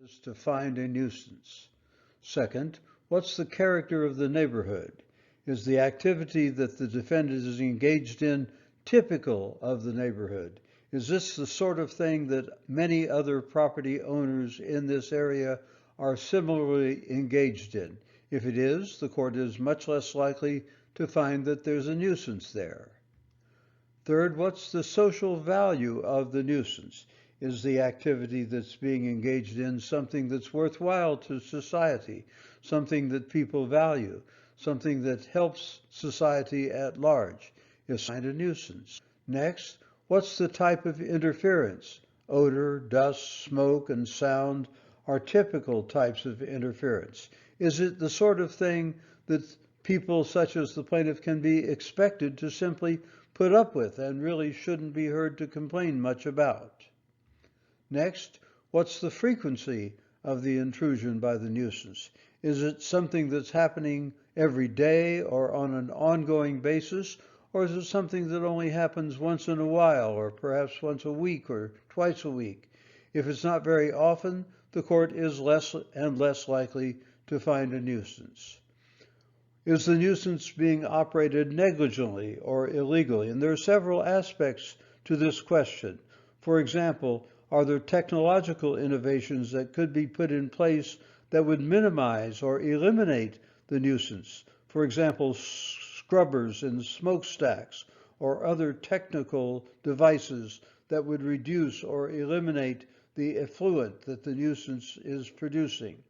is to find a nuisance? Second, what's the character of the neighborhood? Is the activity that the defendant is engaged in typical of the neighborhood? Is this the sort of thing that many other property owners in this area are similarly engaged in? If it is, the court is much less likely to find that there's a nuisance there. Third, what's the social value of the nuisance? Is the activity that's being engaged in something that's worthwhile to society, something that people value, something that helps society at large? Is it a nuisance? Next, what's the type of interference? Odor, dust, smoke, and sound are typical types of interference. Is it the sort of thing that people such as the plaintiff can be expected to simply put up with and really shouldn't be heard to complain much about? Next, what's the frequency of the intrusion by the nuisance? Is it something that's happening every day or on an ongoing basis, or is it something that only happens once in a while, or perhaps once a week or twice a week? If it's not very often, the court is less and less likely to find a nuisance. Is the nuisance being operated negligently or illegally? And there are several aspects to this question. For example, are there technological innovations that could be put in place that would minimize or eliminate the nuisance? For example, scrubbers and smokestacks or other technical devices that would reduce or eliminate the effluent that the nuisance is producing.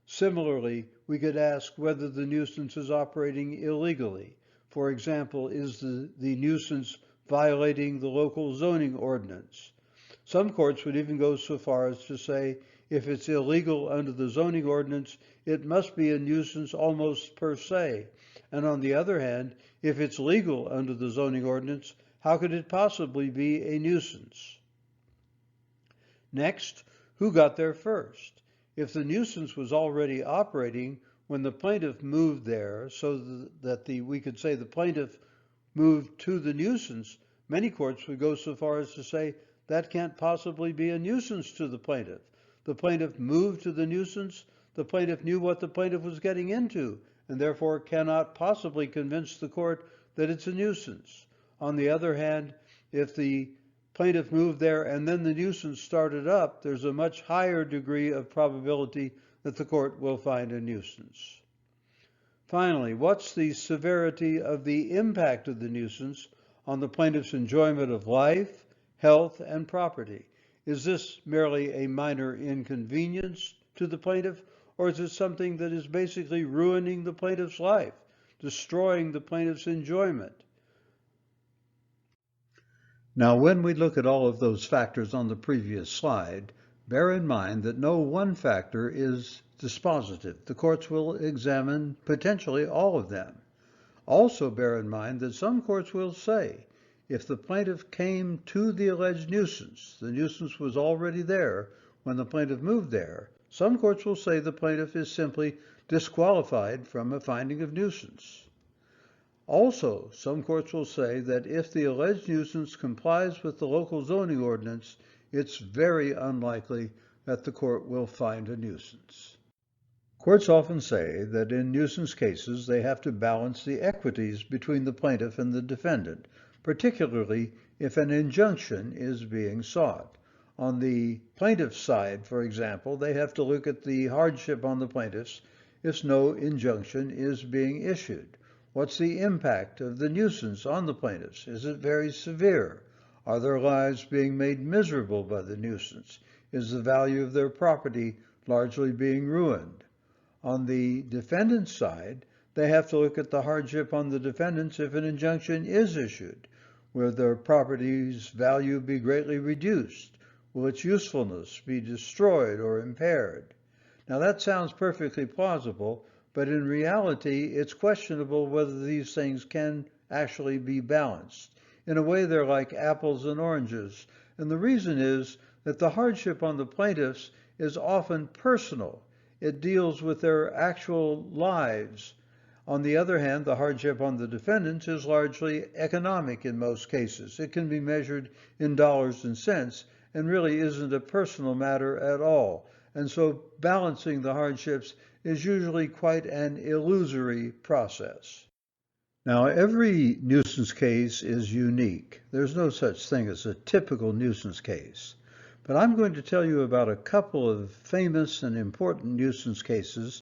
Similarly, we could ask whether the nuisance is operating illegally. For example, is the nuisance violating the local zoning ordinance? Some courts would even go so far as to say if it's illegal under the zoning ordinance, it must be a nuisance almost per se. And on the other hand, if it's legal under the zoning ordinance, how could it possibly be a nuisance? Next, who got there first? If the nuisance was already operating when the plaintiff moved there, so that we could say the plaintiff moved to the nuisance, many courts would go so far as to say that can't possibly be a nuisance to the plaintiff. The plaintiff moved to the nuisance, the plaintiff knew what the plaintiff was getting into, and therefore cannot possibly convince the court that it's a nuisance. On the other hand, if the plaintiff moved there and then the nuisance started up, there's a much higher degree of probability that the court will find a nuisance. Finally, what's the severity of the impact of the nuisance on the plaintiff's enjoyment of life, health, and property? Is this merely a minor inconvenience to the plaintiff, or is it something that is basically ruining the plaintiff's life, destroying the plaintiff's enjoyment? Now, when we look at all of those factors on the previous slide, bear in mind that no one factor is dispositive. The courts will examine potentially all of them. Also bear in mind that some courts will say, if the plaintiff came to the alleged nuisance, the nuisance was already there when the plaintiff moved there, some courts will say the plaintiff is simply disqualified from a finding of nuisance. Also, some courts will say that if the alleged nuisance complies with the local zoning ordinance, it's very unlikely that the court will find a nuisance. Courts often say that in nuisance cases they have to balance the equities between the plaintiff and the defendant, particularly if an injunction is being sought. On the plaintiff's side, for example, they have to look at the hardship on the plaintiffs if no injunction is being issued. What's the impact of the nuisance on the plaintiffs? Is it very severe? Are their lives being made miserable by the nuisance? Is the value of their property largely being ruined? On the defendant's side, they have to look at the hardship on the defendants if an injunction is issued. Will their property's value be greatly reduced? Will its usefulness be destroyed or impaired? Now that sounds perfectly plausible, but in reality, it's questionable whether these things can actually be balanced. In a way, they're like apples and oranges. And the reason is that the hardship on the plaintiffs is often personal. It deals with their actual lives. On the other hand, the hardship on the defendants is largely economic in most cases. It can be measured in dollars and cents and really isn't a personal matter at all. And so balancing the hardships is usually quite an illusory process. Now, every nuisance case is unique. There's no such thing as a typical nuisance case. But I'm going to tell you about a couple of famous and important nuisance cases